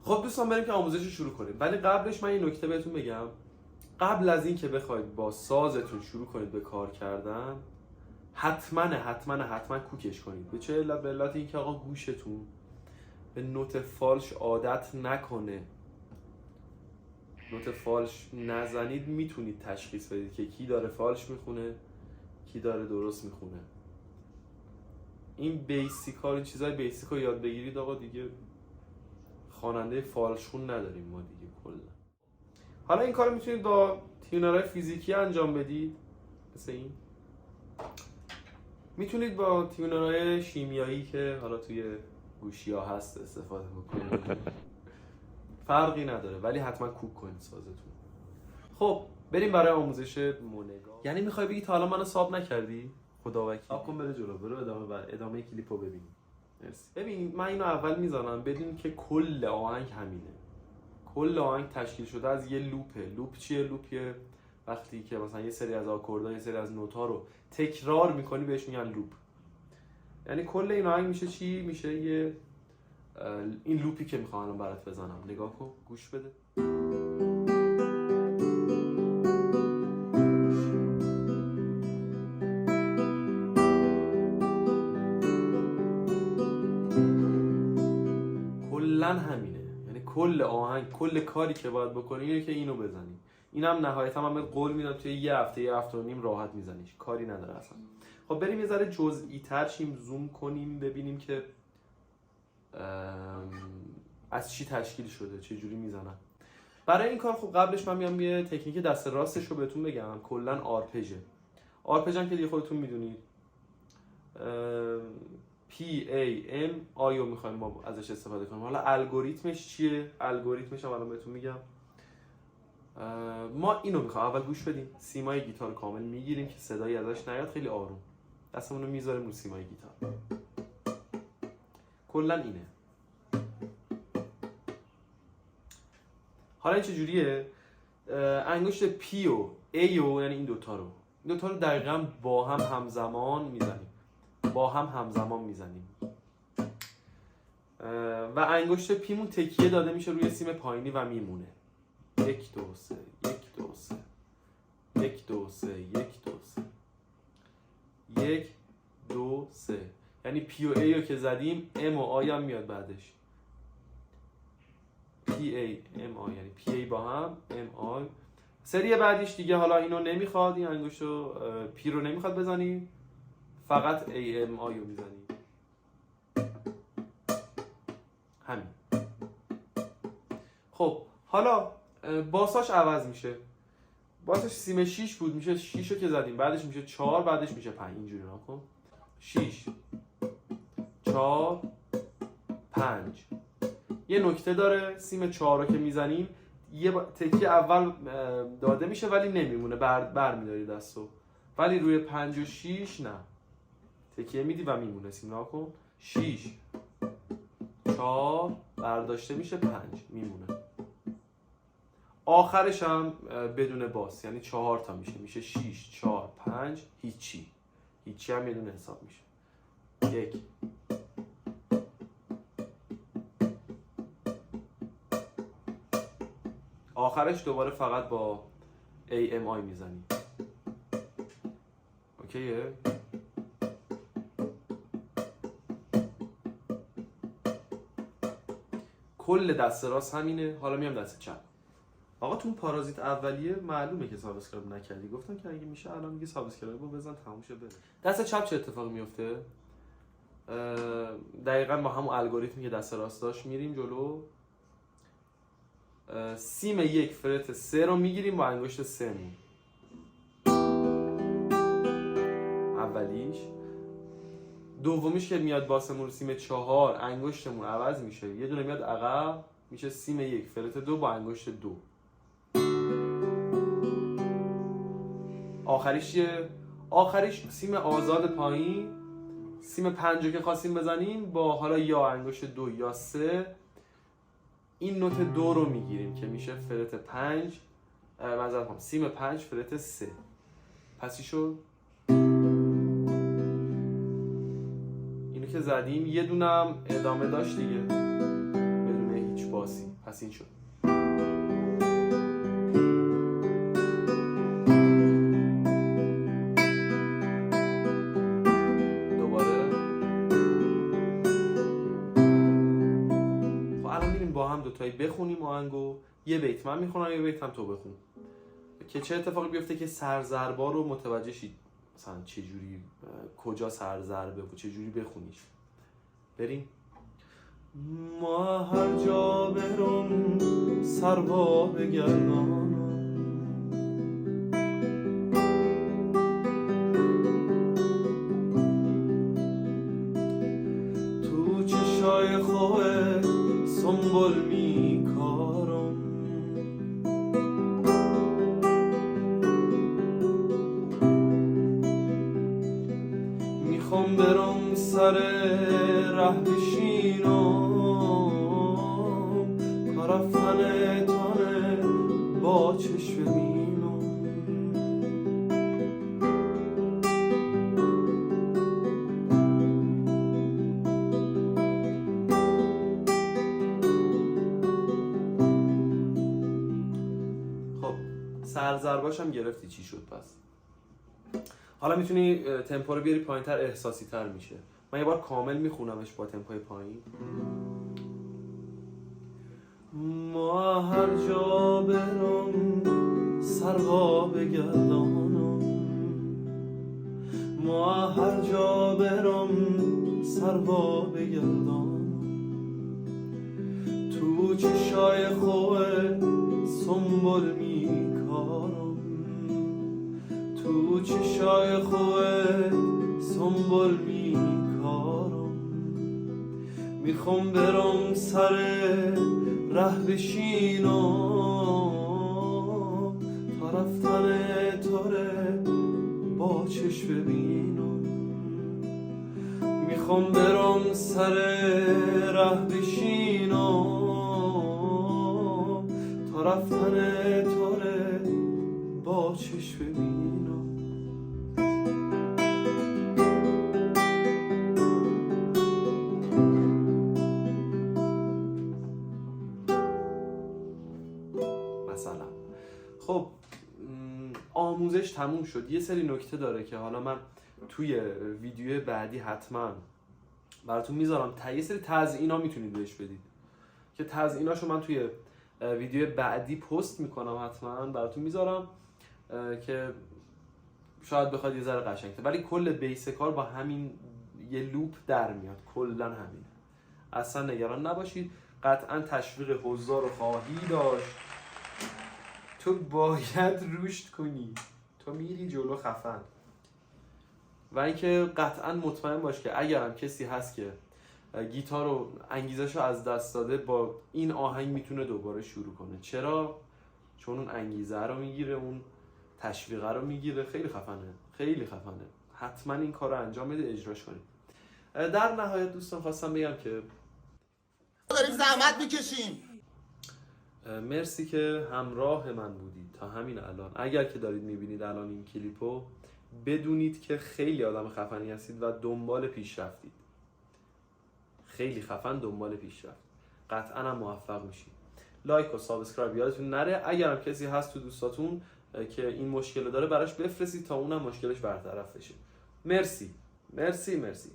خب دوستان بریم که آموزش رو شروع کنیم، ولی قبلش من این نکته بهتون بگم. قبل از این که بخواید با سازتون شروع کنید به کار کردن، حتما کوکش کنید. به چه علت؟ به علت اینکه آقا گوشتون به نوت فالش عادت نکنه. نوت فالش نزنید میتونید تشخیص بدید که کی داره فالش میخونه، کی داره درست میخونه. این بیسیک ها، این چیزای بیسیک رو یاد بگیرید آقا، دیگه خواننده فالش خون نداریم ما دیگه کلا. حالا این کارو میتونید با تیونرهای فیزیکی انجام بدید، مثل این. میتونید با تیونرهای شیمیایی که حالا توی گوشی ها هست استفاده بکنید. فرقی نداره، ولی حتما کوک کنید سازتون. خب بریم برای آموزش مونگا. یعنی میخوای بگی تا حالا منو ساب نکردی؟ خدا وکیل. ساب کن بره جلو، برو ادامه کلیپو ببین. مرسی. ببین من اینو اول میذارم بدون که کل آهنگ همینه. کل آهنگ تشکیل شده از یه لوپه. لوپ چیه؟ لوپیه وقتی که مثلا یه سری از آکوردها، یه سری از نوت‌ها رو تکرار میکنی بهش میگن لوپ. یعنی کل این آهنگ میشه چی؟ میشه یه این لوپی که میخوام الان برات بزنم. نگاه کن، گوش بده. کلا همینه. یعنی کل آهنگ، کل کاری که باید بکنی اینه که اینو بزنی. اینم نهایتا من بهت قول میدم توی یه هفته و نیم راحت میزنیش، کاری نداره اصلا. خب بریم یه ذره جزئی تر شیم، زوم کنیم ببینیم که از چی تشکیل شده، چه جوری میزنن. برای این کار خب قبلش من میام یه تکنیک دست راستش رو بهتون بگم. کلا آرپژه. آرپژ هم که دیگه خودتون میدونید. PAM آیو میخوایم ما ازش استفاده کنیم. حالا الگوریتمش چیه؟ الگوریتمش هم الان بهتون میگم. ما اینو میخوایم اول گوش بدیم. سیمای گیتار کامل میگیریم که صدایی ازش نیاد، خیلی آروم. دستمون رو میذاریم رو سیمای گیتار. کلا اینه. حالا این چجوریه؟ انگشت پی و ای و یعنی این دوتا رو دقیقا با هم همزمان میزنیم. و انگشت پیمون تکیه داده میشه روی سیم پایینی و میمونه. 1 2 3 1 2 3 1 2 3 1 2 3 1 2 3. یعنی پی و ای رو که زدیم، ام و آی هم میاد بعدش. پی ای ام آی یعنی پی ای با هم ام آی. سری بعدیش دیگه حالا اینو نمیخواد، این انگشتو پی رو نمیخواد بزنی، فقط ای ام آی رو میزنی. همین. خب حالا باساش عوض میشه. باساش سیم 6 بود، میشه 6 رو که زدیم بعدش میشه 4، بعدش میشه 5. اینجوری نکن. 6 4 5. یه نکته داره، سیم 4 رو که میزنیم یه تکیه اول داده میشه ولی نمیمونه، بر میداری دستو. ولی روی 5 و 6 نه، تکیه میدی و میمونه. سیم نکن. 6 4 برداشته میشه 5 میمونه. آخرش هم بدون باس، یعنی 4 تا میشه 6 4 5 هیچی هم یه دونه حساب میشه. 1 آخرش دوباره فقط با AMI میزنی. اوکیه؟ کل دست راست همینه. حالا میام دست چپ. آقا تو پارازیت اولیه معلومه که سابسکرایب نکردی. گفتم که اگه میشه الان دیگه سابسکرایب رو بزن تموم شه بره. دست چپ چه اتفاقی میفته؟ دقیقاً با همون الگوریتمی که دست راست داشت میریم جلو. سیم 1 فرت 3 رو میگیریم با انگشت 3 مون. اولیش. دومیش که میاد باسمون رو سیم 4 انگشتمون عوض میشه، یه دونه میاد عقب میشه سیم 1 فرت 2 با انگشت 2. آخریش چیه؟ آخریش سیم آزاد پایین. سیم 5 رو که خواستیم بزنیم با حالا یا انگشت 2 یا 3 این نوت 2 رو میگیریم که میشه فرت 5. مثلا سیم 5 فرت 3. پس چی شد؟ اینو که زدیم یه دونم ادامه داشت دیگه بدون هیچ باسی. پس این شد. دوباره خب الان میریم با هم دوتایی بخونیم آهنگو، یه بیت من میخونم یه بیت هم تو بخون که چه اتفاقی بیفته که سرضربا رو متوجه شید، مثلا چجوری کجا سرضربه و چجوری بخونیش. بریم. ما هر جا برم سربا بگردانم، تو چشای خواه سنبول میکارم، میخوام برم سر ره بشینم، کارفتن تانه با چشم ببینم. خب سرضرباش هم گرفتی چی شد پس. حالا میتونی تمپو رو بیاری پایین‌تر، احساسی تر میشه. من یه بار کامل میخونمش با تمپوی پایین. ما هر جا برم سرها بگردانم، ما هر جا برم سرها بگردانم، تو چشای خوه سنبول میکارم، تو چشای خوه سنبول میکارم، میخوام برم سر ره بشینم، تا رفتن تاره با چشم ببینم. میخوام برم سر ره بشینم، تا رفتن تاره با چشم ببینم. مثلا خب آموزش تموم شد. یه سری نکته داره که حالا من توی ویدیو بعدی حتما براتون میذارم. یه سری تزیینا میتونید بهش بدید که تزییناشو من توی ویدیو بعدی پست میکنم، حتما براتون میذارم که شاید بخواد یه ذره قشنگ‌تر، ولی کل بیس کار با همین یه لوپ در میاد، کلا همینه. اصلا نگران نباشید. قطعا تشویق حضار رو خواهی داشت. تو باید رشد کنی، تو میری جلو خفن. و اینکه قطعا مطمئن باش که اگر هم کسی هست که گیتار رو انگیزش رو از دست داده، با این آهنگ میتونه دوباره شروع کنه. چرا؟ چون اون انگیزه رو میگیره، اون تشویق رو میگیره. خیلی خفنه، خیلی خفنه. حتما این کار رو انجام بده، اجراش کنید. در نهایت دوستان خواستم بگم که داریم زحمت میکشیم. مرسی که همراه من بودید تا همین الان. اگر که دارید میبینید الان این کلیپو، بدونید که خیلی آدم خفنی هستید و دنبال پیشرفتید. خیلی خفن دنبال پیشرفت. قطعا هم موفق میشید. لایک و سابسکرایب یادتون نره. اگر هم کسی هست تو دوستاتون که این مشکل داره، براش بفرستید تا اونم مشکلش برطرف بشه. مرسی. مرسی.